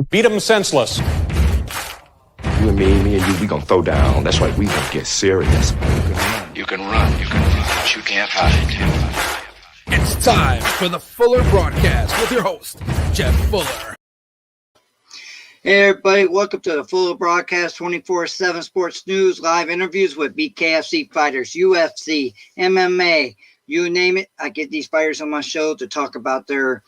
Beat them senseless. You and me and you, we gonna throw down. That's right, we gonna get serious. You can run, but you can't hide. It's time for the Fuller Broadcast with your host, Jeff Fuller. Hey everybody, welcome to the Fuller Broadcast 24/7 Sports News, live interviews with BKFC fighters, UFC, MMA, you name it. I get these fighters on my show to talk about their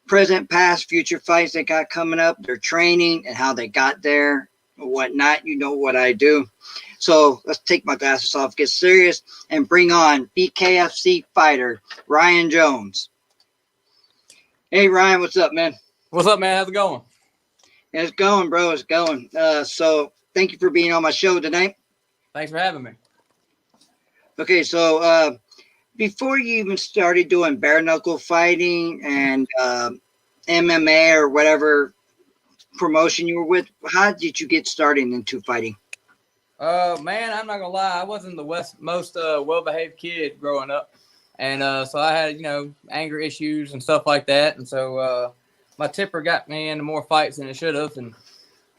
present, past, future fights they got coming up, their training and how they got there, and whatnot. You know what I do. So let's take my glasses off, get serious, and bring on BKFC fighter Ryan Jones. Hey Ryan, what's up, man? What's up, man? How's it going? It's going, bro. It's going. So thank you for being on my show tonight. Thanks for having me. Okay, so before you even started doing bare knuckle fighting and MMA or whatever promotion you were with, how did you get started into fighting? Man, I'm not gonna lie. I wasn't the most well-behaved kid growing up, and so I had anger issues and stuff like that, and so my temper got me into more fights than it should have. And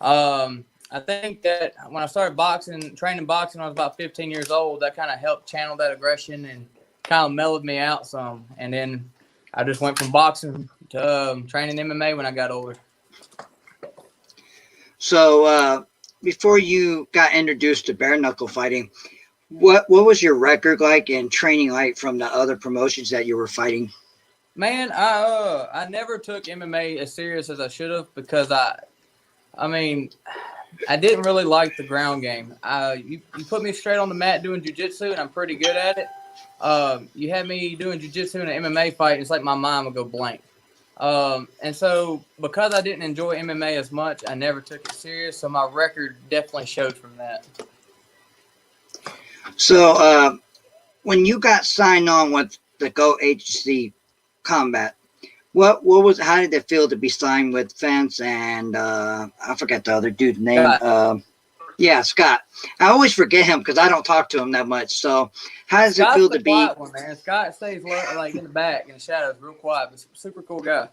I think that when I started training boxing, when I was about 15 years old, that kind of helped channel that aggression and kind of mellowed me out some. And then I just went from boxing to training MMA when I got older. So before you got introduced to bare knuckle fighting, what was your record like and training like from the other promotions that you were fighting? Man, I never took MMA as serious as I should have because I didn't really like the ground game. You put me straight on the mat doing jiu-jitsu, and I'm pretty good at it. You had me doing jiu-jitsu in an MMA fight, and it's like my mind would go blank. And so because I didn't enjoy MMA as much, I never took it serious. So my record definitely showed from that. So when you got signed on with the Go HC Combat, how did it feel to be signed with Fence and I forgot the other dude's name? Scott. Scott. I always forget him because I don't talk to him that much. So how does Scott's it feel to the be? quiet one, man. Scott stays like in the back in the shadows, real quiet, but super cool guy.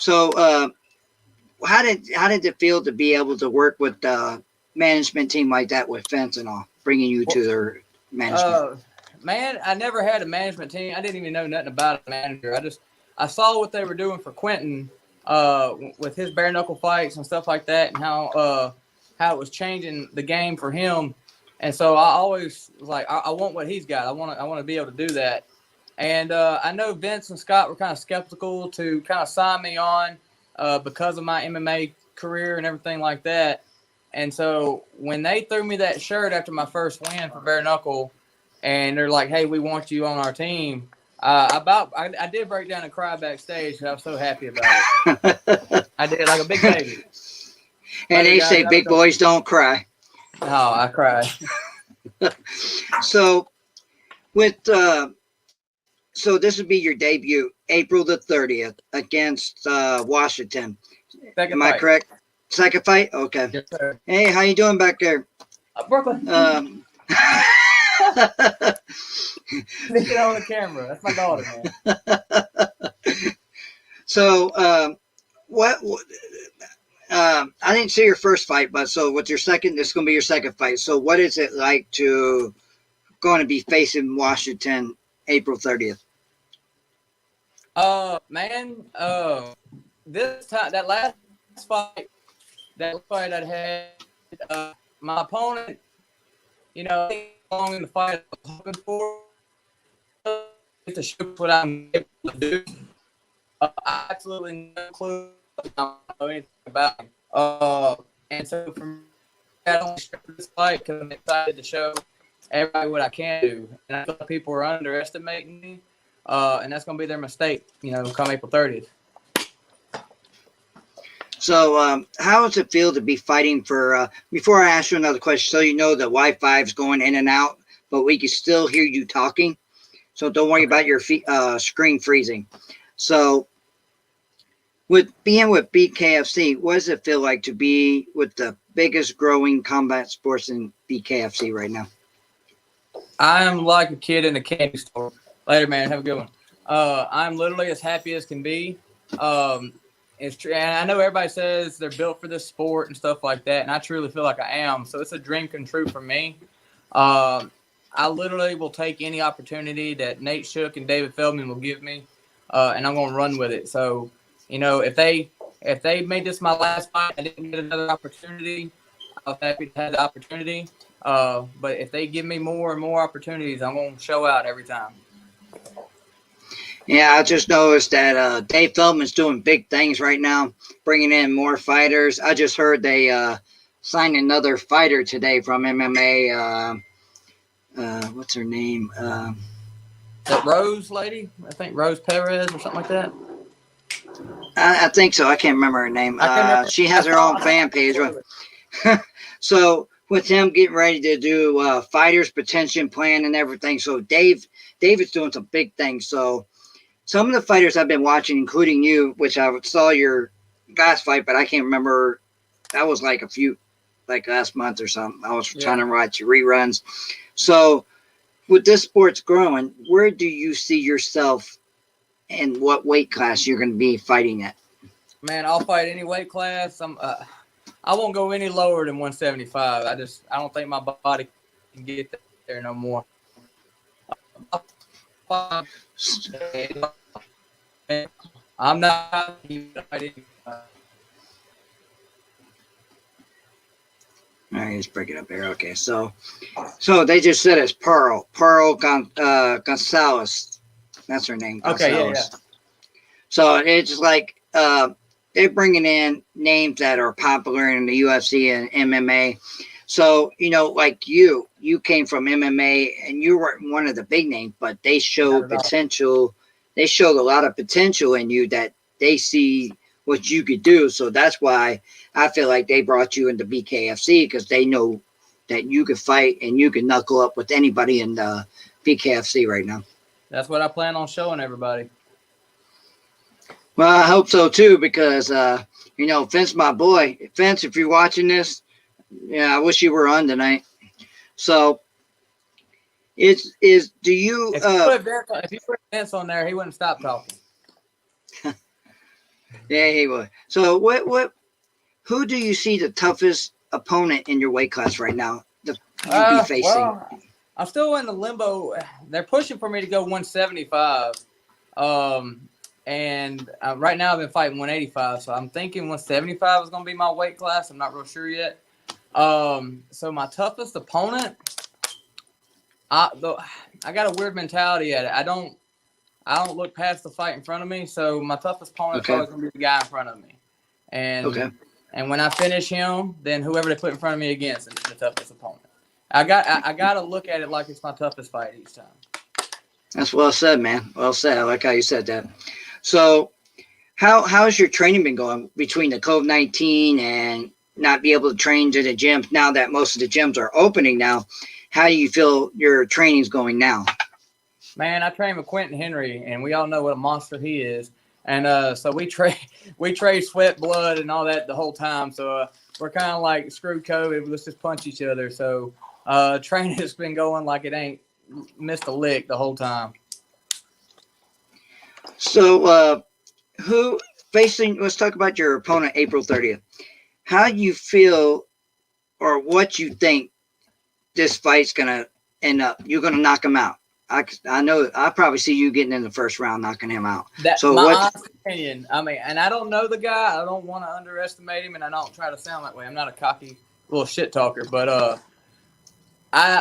So how did it feel to be able to work with the management team like that with Fence and all, bringing you to their management? Man, I never had a management team. I didn't even know nothing about a manager. I saw what they were doing for Quentin with his bare knuckle fights and stuff like that, and how it was changing the game for him. And so I always was like, I want what he's got. I want to be able to do that. And I know Vince and Scott were kind of skeptical to kind of sign me on because of my MMA career and everything like that. And so when they threw me that shirt after my first win for bare knuckle, and they're like, "Hey, we want you on our team," I did break down and cry backstage because I was so happy about it. I did like a big baby. And they say big boys don't cry. No, I cry. So so this would be your debut, April the 30th against Washington. Second Am I fight. correct? Second fight? Okay. Yes, sir. Hey, how you doing back there? Brooklyn. Stick it on the camera. That's my daughter, man. So, I didn't see your first fight, but so what's your second? This is going to be your second fight. So, what is it like to be facing Washington April 30th? This time, that last fight I had, my opponent, long in the fight I was hoping for to show what I'm able to do. I absolutely no clue anything about him. And so from that, I only started this fight because I'm excited to show everybody what I can do. And I thought people were underestimating me, and that's going to be their mistake, come April 30th. So how does it feel to be fighting for, before I ask you another question, so you know the Wi-Fi is going in and out, but we can still hear you talking. So don't worry about your screen freezing. So with being with BKFC, what does it feel like to be with the biggest growing combat sports in BKFC right now? I'm like a kid in a candy store. Later, man. Have a good one. I'm literally as happy as can be. It's true. And I know everybody says they're built for this sport and stuff like that. And I truly feel like I am. So it's a dream come true for me. I literally will take any opportunity that Nate Shook and David Feldman will give me. And I'm going to run with it. So, if they made this my last fight, I didn't get another opportunity, I was happy to have the opportunity. But if they give me more and more opportunities, I'm going to show out every time. Yeah, I just noticed that Dave Feldman's doing big things right now, bringing in more fighters. I just heard they signed another fighter today from MMA. What's her name? That Rose lady? I think Rose Perez or something like that. I think so. I can't remember her name. She has her own fan page. So with him getting ready to do fighters retention plan and everything, so David's doing some big things. So some of the fighters I've been watching, including you, which I saw your last fight, but I can't remember. That was like last month or something. I was trying to watch reruns. So with this sport's growing, where do you see yourself and what weight class you're going to be fighting at? Man, I'll fight any weight class. I won't go any lower than 175. I don't think my body can get there no more. I'm not. All right, let's break it up here. Okay, so they just said it's Pearl Gonzalez. That's her name. Okay, Gonzalez. yeah. So it's like they're bringing in names that are popular in the UFC and MMA. So, like you came from MMA and you weren't one of the big names, but they showed potential. They showed a lot of potential in you that they see what you could do. So that's why I feel like they brought you into BKFC, because they know that you could fight and you can knuckle up with anybody in the BKFC right now. That's what I plan on showing everybody. Well, I hope so too, because Vince, my boy, Vince, if you're watching this, I wish you were on tonight. So, do you? If you put Vince on there, he wouldn't stop talking. Yeah, he would. So, who do you see the toughest opponent in your weight class right now? You'd be facing. Well, I'm still in the limbo. They're pushing for me to go 175. And right now I've been fighting 185, so I'm thinking 175 is going to be my weight class. I'm not real sure yet. So my toughest opponent, I got a weird mentality at it. I don't look past the fight in front of me. So my toughest opponent is always going to be the guy in front of me. And when I finish him, then whoever they put in front of me against is the toughest opponent. I got to look at it like it's my toughest fight each time. That's well said, man. Well said. I like how you said that. So, how's your training been going between the COVID-19 and not be able to train to the gyms now that most of the gyms are opening now? How do you feel your training's going now? Man, I train with Quentin Henry, and we all know what a monster he is. And so we trade sweat, blood, and all that the whole time. So we're kind of like, screw COVID, let's just punch each other. So training has been going like it ain't missed a lick the whole time. So let's talk about your opponent April 30th. How do you feel, or what you think this fight's going to end up? You're going to knock him out. I know I probably see you getting in the first round, knocking him out. That's my honest opinion. I mean, and I don't know the guy. I don't want to underestimate him, and I don't try to sound that way. I'm not a cocky little shit talker, but I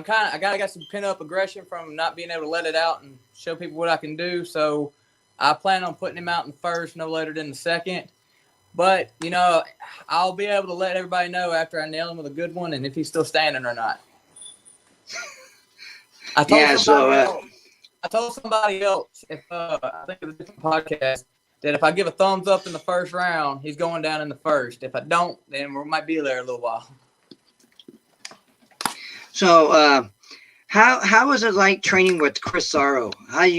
got some pent up aggression from not being able to let it out and show people what I can do. So I plan on putting him out in the first, no later than the second. But I'll be able to let everybody know after I nail him with a good one and if he's still standing or not. I told somebody else, if I think it was a different podcast, that if I give a thumbs up in the first round, he's going down in the first. If I don't, then we might be there a little while. So, how is it like training with Chris Sorrow? Have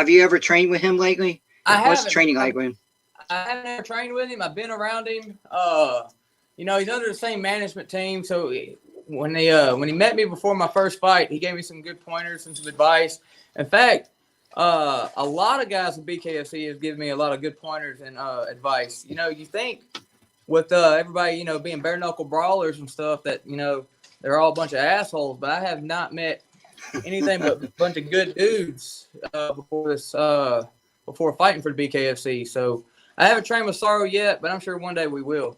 you ever trained with him lately? What's training like with him? I haven't ever trained with him. I've been around him. He's under the same management team. So when he met me before my first fight, he gave me some good pointers and some advice. In fact, a lot of guys in BKFC have given me a lot of good pointers and advice. You know, you think with everybody, you know, being bare knuckle brawlers and stuff that, you know, they're all a bunch of assholes, but I have not met anything but a bunch of good dudes before fighting for the BKFC. So I haven't trained with Sorrow yet, but I'm sure one day we will.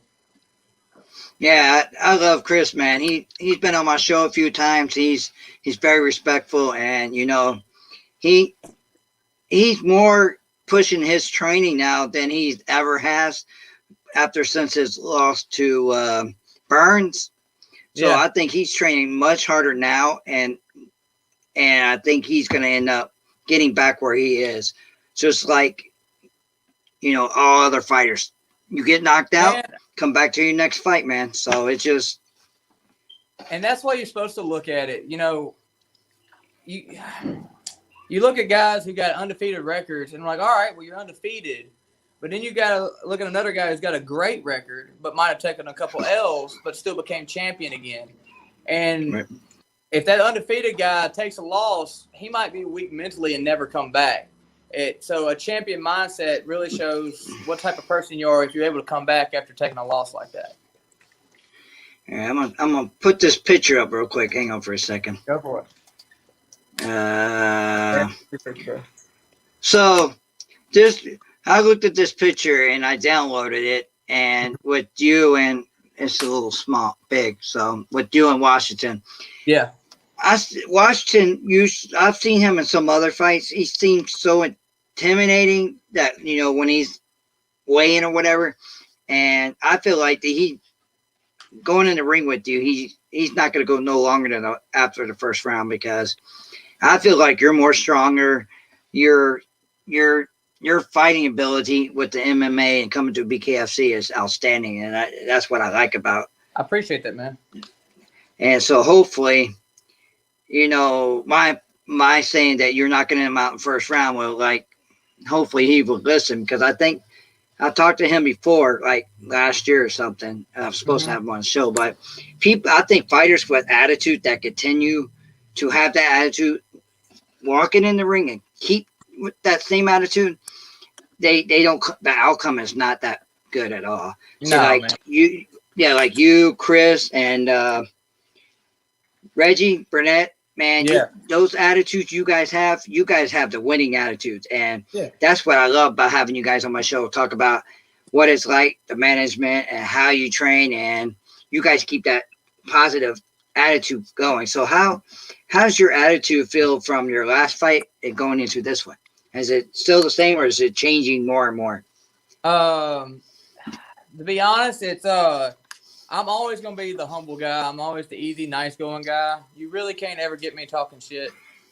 Yeah, I love Chris, man. He's been on my show a few times. He's very respectful, and you know, he's more pushing his training now than he ever has since his loss to Burns. So Yeah. I think he's training much harder now, and I think he's going to end up getting back where he is, just like, you know, all other fighters. You get knocked out, Man, come back to your next fight, man. So it's just, and that's why you're supposed to look at it. You know, you look at guys who got undefeated records and like, all right, well, you're undefeated. But then you got to look at another guy who's got a great record, but might have taken a couple L's, but still became champion again. And right. If that undefeated guy takes a loss, he might be weak mentally and never come back. So a champion mindset really shows what type of person you are if you're able to come back after taking a loss like that. Yeah, I'm gonna put this picture up real quick. Hang on for a second. Go for it. So I looked at this picture and I downloaded it, and with you, and it's a little big. So with you and Washington, Yeah. Washington, I've seen him in some other fights. He seems so intimidating that, you know, when he's weighing or whatever. And I feel like that he going in the ring with you, he's not going to go no longer than after the first round, because I feel like you're more stronger. Your fighting ability with the MMA and coming to BKFC is outstanding, and that's what I like about. I appreciate that, man. And so hopefully, you know, my saying that you're not going to him out in first round will, like, hopefully he will listen, because I think I talked to him before, like last year or something. I'm supposed to have him on the show, but I think fighters with attitude that continue to have that attitude, walking in the ring and keep with that same attitude, they don't. The outcome is not that good at all. So No, like man. like you, Chris, and Reggie Burnett. Man, Yeah. those attitudes you guys have the winning attitudes. And that's what I love about having you guys on my show, talk about what it's like, the management, and how you train, and you guys keep that positive attitude going. So how's your attitude feel from your last fight and going into this one? Is it still the same, or is it changing more and more? To be honest, it's I'm always going to be the humble guy. I'm always the easy, nice going guy. You really can't ever get me talking shit.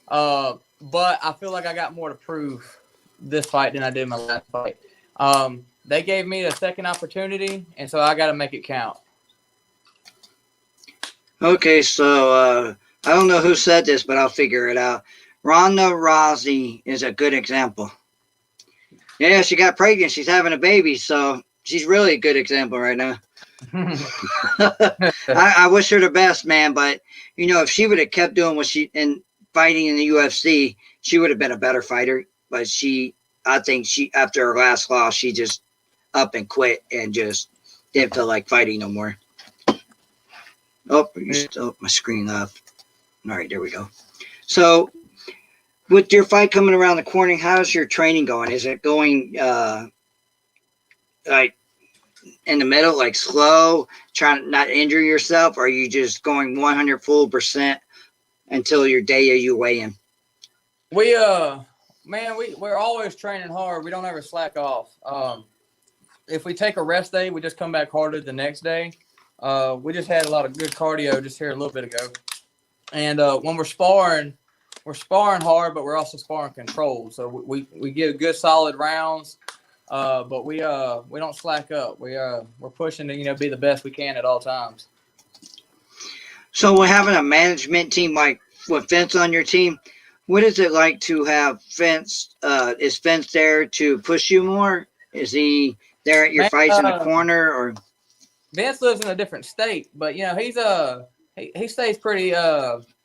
But I feel like I got more to prove this fight than I did my last fight. They gave me a second opportunity, and so I got to make it count. Okay, so I don't know who said this, but I'll figure it out. Ronda Rousey is a good example. Yeah, she got pregnant. She's having a baby, so she's really a good example right now. I wish her the best, man. But you know, if she would have kept doing what and fighting in the UFC, she would have been a better fighter. But I think after her last loss, she just up and quit and just didn't feel like fighting no more. Oh, my screen left. All right, there we go. So, with your fight coming around the corner, how's your training going? Is it going like in the middle, like slow, trying to not injure yourself, or are you just going 100% until your day of you weigh in? We're always training hard. We don't ever slack off. If we take a rest day, we just come back harder the next day. We just had a lot of good cardio just here a little bit ago. And when we're sparring hard, but we're also sparring controlled. So we get good solid rounds. But we don't slack up. We're pushing to be the best we can at all times. So we're having a management team like with Vince on your team. What is it like to have Vince? Is Vince there to push you more? Is he there at your fights in the corner? Or Vince lives in a different state, but he's he stays pretty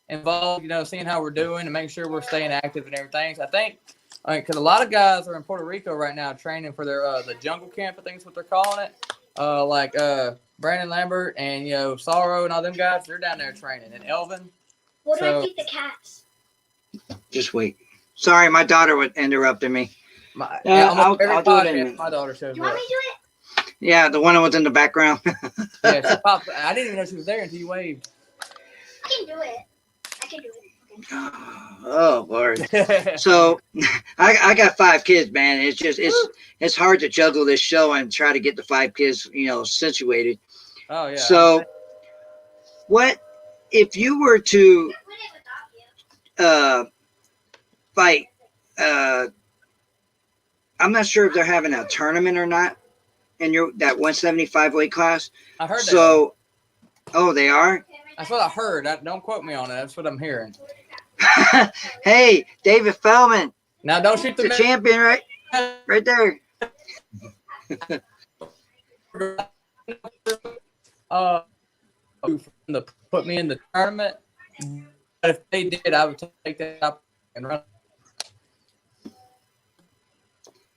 involved. Seeing how we're doing and making sure we're staying active and everything. So I think Because a lot of guys are in Puerto Rico right now training for their the jungle camp, I think is what they're calling it. Like Brandon Lambert and Sorrow and all them guys, they're down there training. And Elvin. What do I feed the cats? Just wait. Sorry, my daughter was interrupting me. I'll do it in a minute. My daughter shows up. You want me to do it? Yeah, the one that was in the background. Yeah, she popped. I didn't even know she was there until you waved. I can do it. Okay. Oh Lord. So I got 5 kids, man. It's hard to juggle this show and try to get the 5 kids, situated. Oh yeah. So what if you were to fight I'm not sure if they're having a tournament or not in that 175 weight class. I heard that. So oh, they are? That's what I heard. Don't quote me on it. That's what I'm hearing. Hey, David Feldman. Now don't shoot the champion right there. To put me in the tournament. But if they did, I would take that up and run.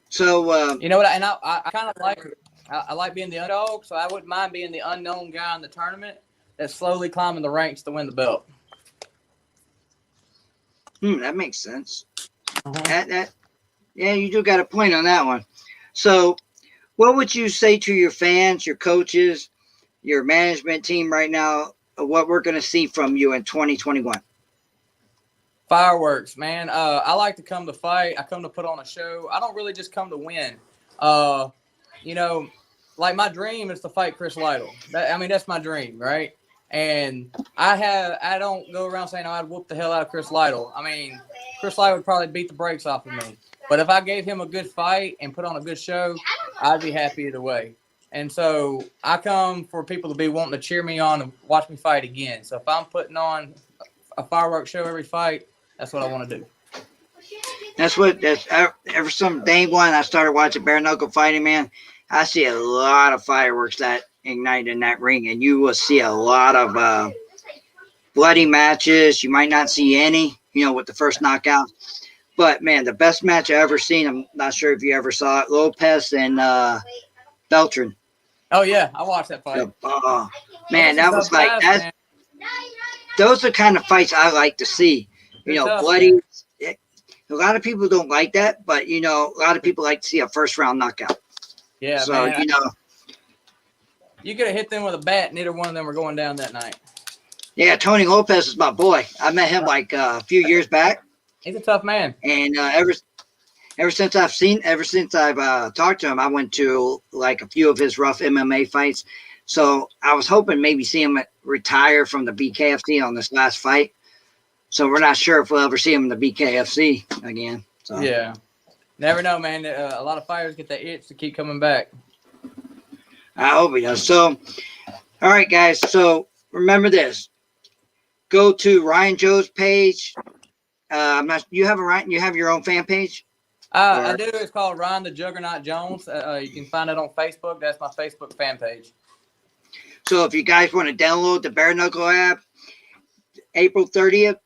So you know what? And I kind of like I like being the underdog, so I wouldn't mind being the unknown guy in the tournament that's slowly climbing the ranks to win the belt. That makes sense. Yeah, you do got a point on that one. So, what would you say to your fans, your coaches, your management team right now? What we're going to see from you in 2021? Fireworks, man. I like to come to fight. I come to put on a show. I don't really just come to win. Like my dream is to fight Chris Lytle. That's my dream, right? And I don't go around saying, I'd whoop the hell out of Chris Lytle. Chris Lytle would probably beat the brakes off of me. But if I gave him a good fight and put on a good show, I'd be happy either way. And so I come for people to be wanting to cheer me on and watch me fight again. So if I'm putting on a fireworks show every fight, that's what I want to do. That's ever some day one I started watching bare knuckle fighting, man. I see a lot of fireworks that ignite in that ring, and you will see a lot of bloody matches. You might not see any, with the first knockout. But man, the best match I ever seen, I'm not sure if you ever saw it, Lopez and Beltran. Oh yeah, I watched that fight. Man, that was like that. Those are the kind of fights I like to see. Bloody. Man. A lot of people don't like that, but a lot of people like to see a first round knockout. Yeah, so man, you could have hit them with a bat. Neither one of them were going down that night. Yeah, Tony Lopez is my boy. I met him like a few years back. He's a tough man. And ever since I've talked to him, I went to like a few of his rough MMA fights. So I was hoping maybe see him retire from the BKFC on this last fight. So we're not sure if we'll ever see him in the BKFC again. So. Yeah. Never know, man. A lot of fighters get that itch to keep coming back. I hope he does. So, all right, guys. So remember this. Go to Ryan Joe's page. You have your own fan page? I do. It's called Ryan the Juggernaut Jones. You can find it on Facebook. That's my Facebook fan page. So if you guys want to download the Bare Knuckle app, April 30th,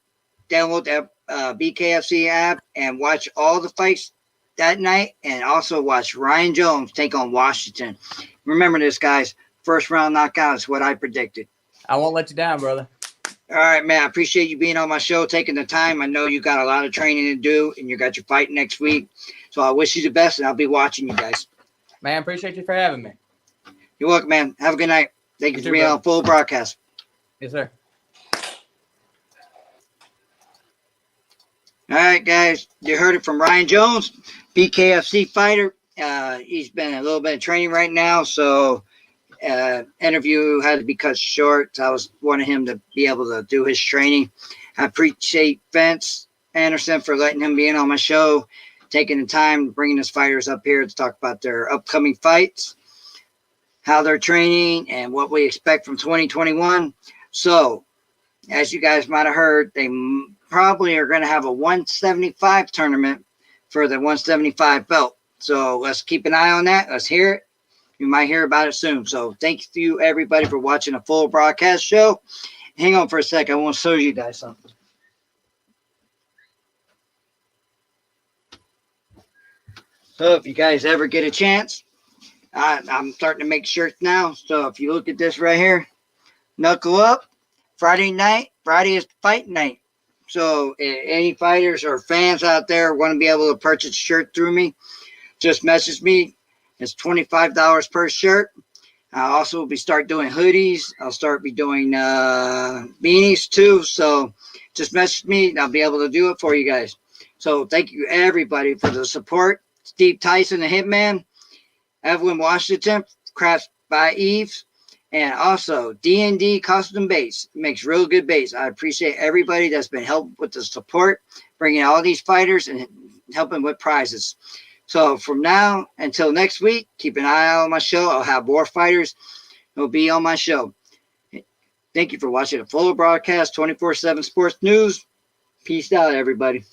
download the BKFC app and watch all the fights that night, and also watch Ryan Jones take on Washington. Remember this, guys. First round knockout is what I predicted. I won't let you down, brother. All right, man. I appreciate you being on my show, taking the time. I know you got a lot of training to do, and you got your fight next week. So I wish you the best, and I'll be watching you guys. Man, appreciate you for having me. You're welcome, man. Have a good night. Thank you for being on full broadcast. Yes, sir. All right, guys. You heard it from Ryan Jones, BKFC fighter. He's been a little bit of training right now, so interview had to be cut short. I wanted him to be able to do his training. I appreciate Vince Anderson for letting him be in on my show, taking the time, bringing his fighters up here to talk about their upcoming fights, how they're training, and what we expect from 2021. So, as you guys might have heard, they probably are going to have a 175 tournament for the 175 belt. So let's keep an eye on that. Let's hear it. You might hear about it soon. So thank you, everybody, for watching a full broadcast show. Hang on for a sec. I want to show you guys something. So if you guys ever get a chance, I'm starting to make shirts now. So if you look at this right here, knuckle up. Friday night. Friday is fight night. So any fighters or fans out there want to be able to purchase a shirt through me, just message me. It's $25 per shirt. I'll also start doing hoodies. I'll start be doing beanies too. So just message me and I'll be able to do it for you guys. So thank you everybody for the support. Steve Tyson, the Hitman, Evelyn Washington, Crafts by Eves, and also D&D Custom Base. Makes real good base. I appreciate everybody that's been helping with the support, bringing all these fighters and helping with prizes. So from now until next week, keep an eye out on my show. I'll have more fighters who will be on my show. Thank you for watching the Fuller Broadcast 24/7 Sports News. Peace out, everybody.